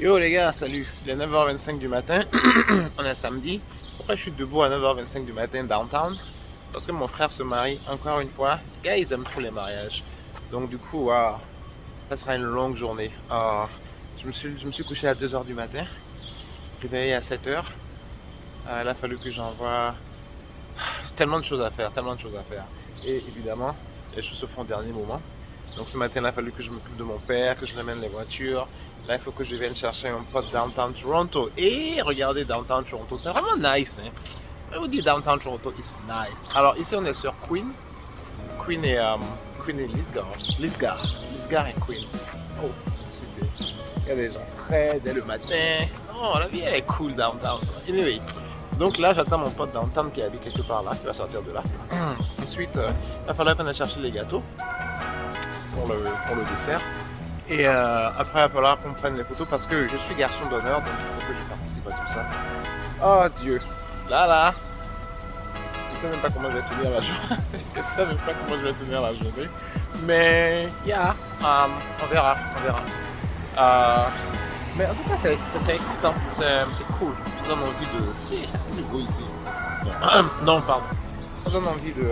Yo les gars, salut. Il est 9h25 du matin. On est samedi. Pourquoi je suis debout à 9h25 du matin downtown? Parce que mon frère se marie encore une fois. Les gars, ils aiment trop les mariages. Donc du coup, waouh, ça sera une longue journée. Je me suis couché à 2h du matin, réveillé à 7h. Il a fallu que j'envoie tellement de choses à faire, tellement de choses à faire. Et évidemment, les choses se font au dernier moment. Donc ce matin, il a fallu que je m'occupe de mon père, que je ramène les voitures. Là, il faut que je vienne chercher un pote downtown Toronto. Et regardez downtown Toronto, c'est vraiment nice. Hein? Je vous dis downtown Toronto, it's nice. Alors ici, on est sur Queen. Queen et Lisgar et Queen. Oh, super. Il y a des gens frais dès le matin. Oh, la vie, elle est cool downtown. Anyway. Donc là, j'attends mon pote downtown qui habite quelque part là, qui va sortir de là. Ensuite, il va falloir qu'on aille chercher les gâteaux pour le dessert. Et après, il va falloir qu'on prenne les photos parce que je suis garçon d'honneur, donc il faut que je participe à tout ça. Oh Dieu, là, je ne sais même pas comment je vais tenir la journée. Je ne sais même pas comment je vais tenir la journée. Mais, on verra. Mais en tout cas, c'est excitant, c'est cool. Ça donne envie de... C'est du beau ici. Non, pardon. Ça donne envie de...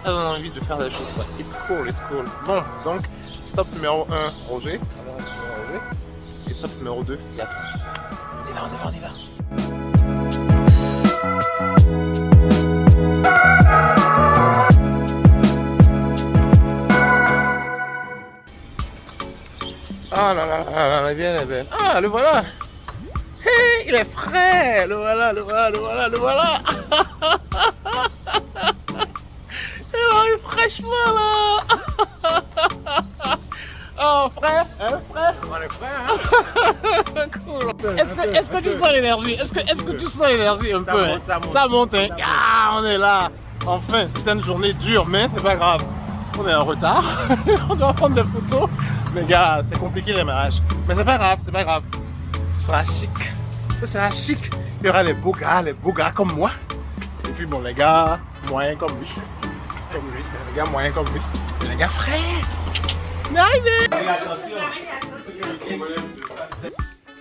Ça donne envie de faire des choses. Quoi. It's cool. Bon, donc, stop numéro 1, Roger. Et stop numéro 2, gâteau. On y va. Ah là, bien, elle est belle. Ah, le voilà. Hey, il est frais. Le voilà. Il arrive fraîchement là. Oh, frère. On est frère, hein. Cool. Est-ce que tu sens l'énergie? Est-ce que tu sens l'énergie un peu? Ça monte, hein. Ah, on est là. Enfin, c'était une journée dure, mais c'est pas grave. On est en retard. On doit prendre des photos. Mais gars, c'est compliqué les mariages. Mais c'est pas grave. Ce sera chic. Il y aura les beaux gars comme moi. Et puis bon, les gars moyens comme lui. Les gars moyens comme lui. Et les gars frais. On est arrivé. Attention.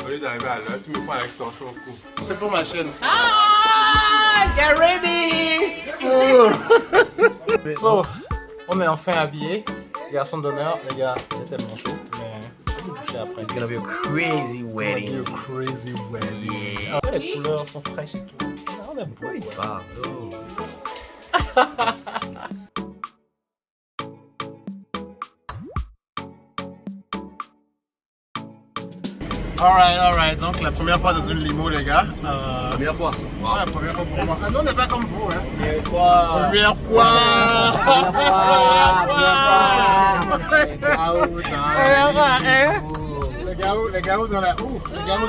Au lieu d'arriver à l'heure, tu me prends avec ton chaud au cou. C'est pour ma chaîne. Ah, get ready. So, on est enfin habillés. Garçon d'honneur, les gars, c'est tellement chaud. Mais je vais toucher après. It's gonna be a crazy wedding. Yeah. Ah, les couleurs sont fraîches et tout. On est beau. Pardon. Alright. Donc, la première fois dans une limo, les gars. Première fois. Ouais, la première fois pour moi. Nous, on n'est pas comme vous, hein. Première fois. Les gars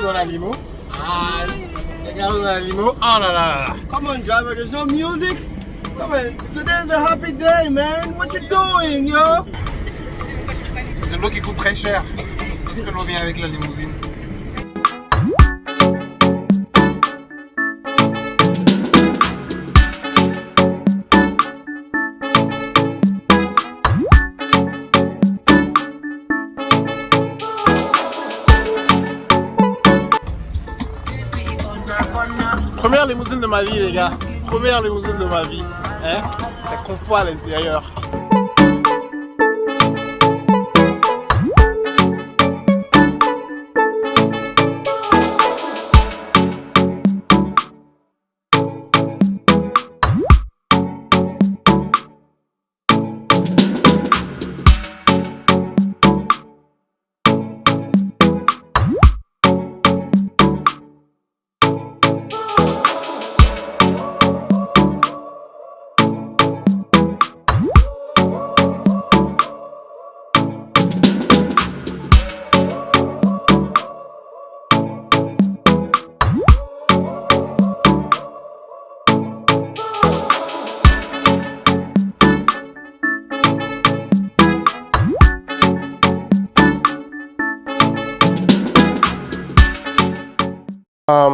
dans la limo. Ah, les gars dans la limo. Oh là. Come on, driver, there's no music? Come on, today's a happy day, man. What you doing, yo? C'est de l'eau qui coûte très cher. Est-ce que l'eau vient avec la limousine? Première limousine de ma vie, les gars. Première limousine de ma vie. Hein? C'est confort à l'intérieur.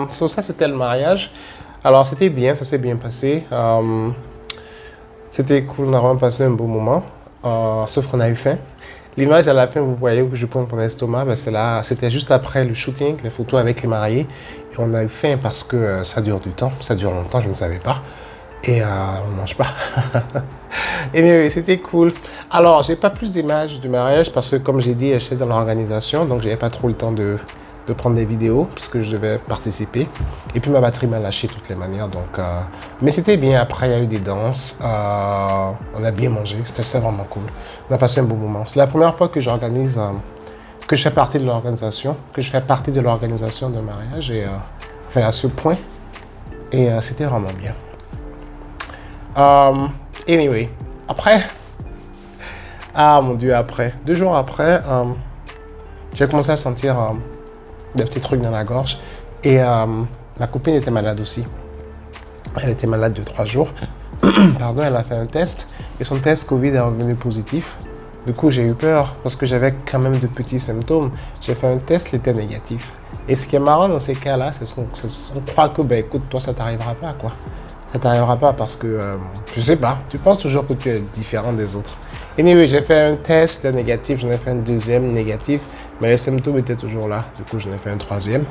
So ça c'était le mariage. Alors c'était bien, ça s'est bien passé. C'était cool, on a vraiment passé un beau moment. Sauf qu'on a eu faim. L'image à la fin, vous voyez où je pointe mon estomac, ben c'est là, c'était juste après le shooting, les photos avec les mariés. Et on a eu faim parce que ça dure du temps, ça dure longtemps, je ne savais pas. Et on ne mange pas. Et mais c'était cool. Alors, j'ai pas plus d'images du mariage parce que, comme j'ai dit, j'étais dans l'organisation, donc j'avais pas trop le temps de prendre des vidéos puisque je devais participer. Et puis ma batterie m'a lâché de toutes les manières. Donc, mais c'était bien. Après, il y a eu des danses. On a bien mangé. C'était vraiment cool. On a passé un bon moment. C'est la première fois que j'organise, que je fais partie de l'organisation, d'un mariage. Et enfin, à ce point. Et c'était vraiment bien. Anyway, après, mon Dieu, après, 2 jours après, j'ai commencé à sentir des petits trucs dans la gorge et ma copine était malade aussi. Elle était malade de 3 jours. Pardon, elle a fait un test et son test Covid est revenu positif. Du coup, j'ai eu peur parce que j'avais quand même de petits symptômes. J'ai fait un test, il était négatif. Et ce qui est marrant dans ces cas-là, c'est qu'on croit que, ben écoute, toi, ça t'arrivera pas, quoi. Ça t'arrivera pas parce que, je sais pas, tu penses toujours que tu es différent des autres. Et anyway, j'ai fait un test, c'était négatif, j'en ai fait un deuxième négatif, mais les symptômes étaient toujours là. Du coup, j'en ai fait un troisième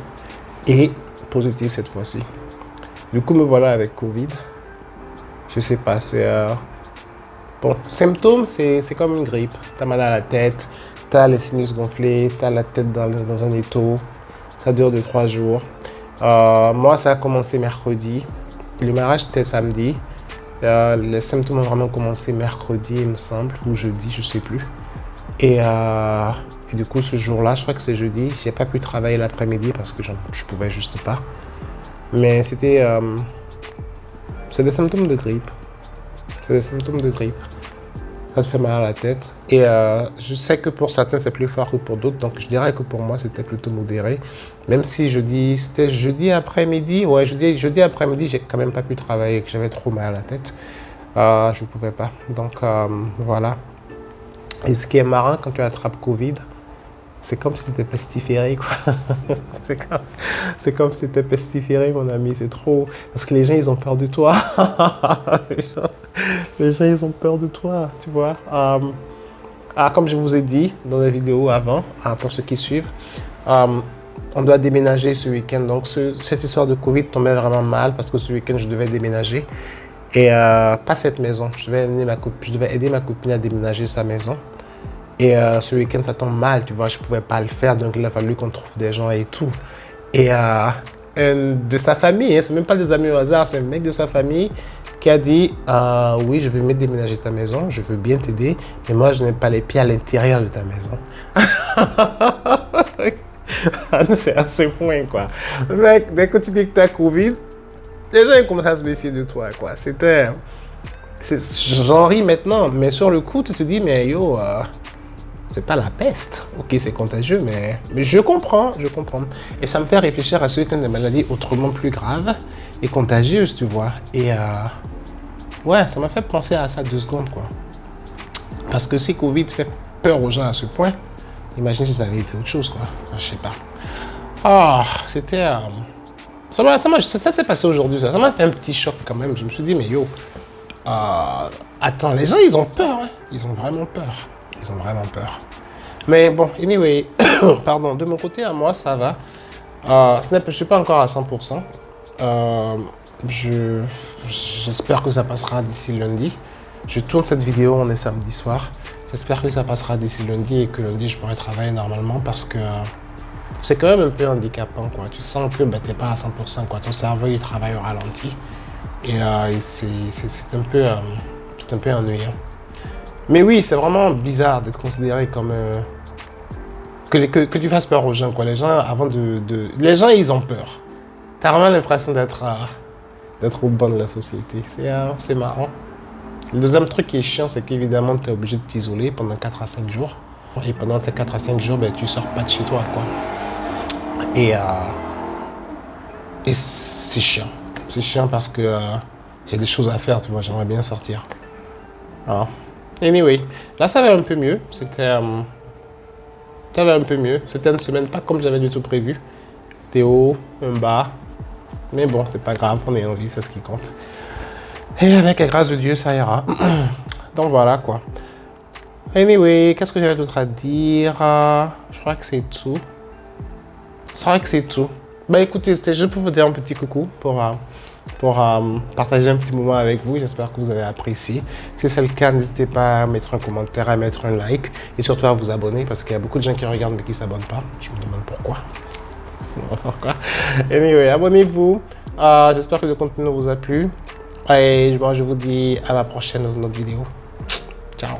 et positif cette fois-ci. Du coup, me voilà avec Covid. Je sais pas, c'est... Bon, symptômes, c'est comme une grippe. T'as mal à la tête, t'as les sinus gonflés, t'as la tête dans un étau. Ça dure 2-3 jours. Moi, ça a commencé mercredi. Le mariage était samedi. Les symptômes ont vraiment commencé mercredi, il me semble, ou jeudi, je sais plus. Et du coup, ce jour-là, je crois que c'est jeudi, j'ai pas pu travailler l'après-midi parce que je pouvais juste pas. Mais c'était... c'est des symptômes de grippe. C'est des symptômes de grippe. Ça te fait mal à la tête. Et je sais que pour certains, c'est plus fort que pour d'autres. Donc, je dirais que pour moi, c'était plutôt modéré. Même si c'était jeudi après-midi. Ouais, jeudi après-midi, j'ai quand même pas pu travailler. Que j'avais trop mal à la tête. Je ne pouvais pas. Donc, voilà. Et ce qui est marrant quand tu attrapes Covid, c'est comme si tu étais pestiféré, quoi. c'est comme si tu étais pestiféré, mon ami. C'est trop... Parce que les gens, ils ont peur de toi. les gens, ils ont peur de toi, tu vois. Comme je vous ai dit dans la vidéo avant, pour ceux qui suivent, on doit déménager ce week-end. Donc, cette histoire de Covid tombait vraiment mal parce que ce week-end, je devais déménager. Et pas cette maison. Je devais aider ma copine à déménager sa maison. Et ce week-end, ça tombe mal, tu vois, je ne pouvais pas le faire, donc il a fallu qu'on trouve des gens et tout. Et un de sa famille, hein, c'est même pas des amis au hasard, c'est un mec de sa famille qui a dit oui, je veux bien déménager ta maison, je veux bien t'aider, mais moi, je n'ai pas les pieds à l'intérieur de ta maison. C'est à ce point, quoi. Mec, dès que tu dis que tu as Covid, les gens ils commencent à se méfier de toi, quoi. J'en ris maintenant, mais sur le coup, tu te dis, mais yo... c'est pas la peste. Ok, c'est contagieux, mais je comprends. Et ça me fait réfléchir à ceux qui ont des maladies autrement plus graves et contagieuses, tu vois. Et ouais, ça m'a fait penser à ça 2 secondes, quoi. Parce que si Covid fait peur aux gens à ce point, imagine si ça avait été autre chose, quoi. Je sais pas. C'était... ça s'est passé aujourd'hui, ça m'a fait un petit choc quand même. Je me suis dit, mais yo... attends, les gens, ils ont peur, hein. Ils ont vraiment peur. Mais bon, anyway, pardon, de mon côté, à moi, ça va. Je ne suis pas encore à 100%. J'espère que ça passera d'ici lundi. Je tourne cette vidéo, on est samedi soir. J'espère que ça passera d'ici lundi et que lundi, je pourrai travailler normalement parce que c'est quand même un peu handicapant, quoi. Tu sens que tu n'es pas à 100%, quoi. Ton cerveau, il travaille au ralenti. Et c'est un peu ennuyant. Mais oui, c'est vraiment bizarre d'être considéré comme... que tu fasses peur aux gens, quoi. Les gens, les gens, ils ont peur. T'as vraiment l'impression d'être au banc de la société. C'est marrant. Le deuxième truc qui est chiant, c'est qu'évidemment, tu es obligé de t'isoler pendant 4 à 5 jours. Et pendant ces 4 à 5 jours, ben, tu sors pas de chez toi, quoi. Et c'est chiant. C'est chiant parce que j'ai des choses à faire, tu vois. J'aimerais bien sortir. Alors, anyway, là, ça va un peu mieux. C'était un C'était une semaine pas comme j'avais du tout prévu. T'es haut, un bas. Mais bon, c'est pas grave, on est en vie, c'est ce qui compte. Et avec la grâce de Dieu, ça ira. Donc voilà, quoi. Anyway, qu'est-ce que j'avais d'autre à dire? Je crois que c'est tout. Je crois que c'est tout. Bah écoutez, c'était juste pour vous dire un petit coucou, pour partager un petit moment avec vous. J'espère que vous avez apprécié. Si c'est le cas, n'hésitez pas à mettre un commentaire, à mettre un like et surtout à vous abonner parce qu'il y a beaucoup de gens qui regardent mais qui ne s'abonnent pas. Je me demande pourquoi. Anyway, abonnez-vous. J'espère que le contenu vous a plu. Et je vous dis à la prochaine dans une autre vidéo. Ciao.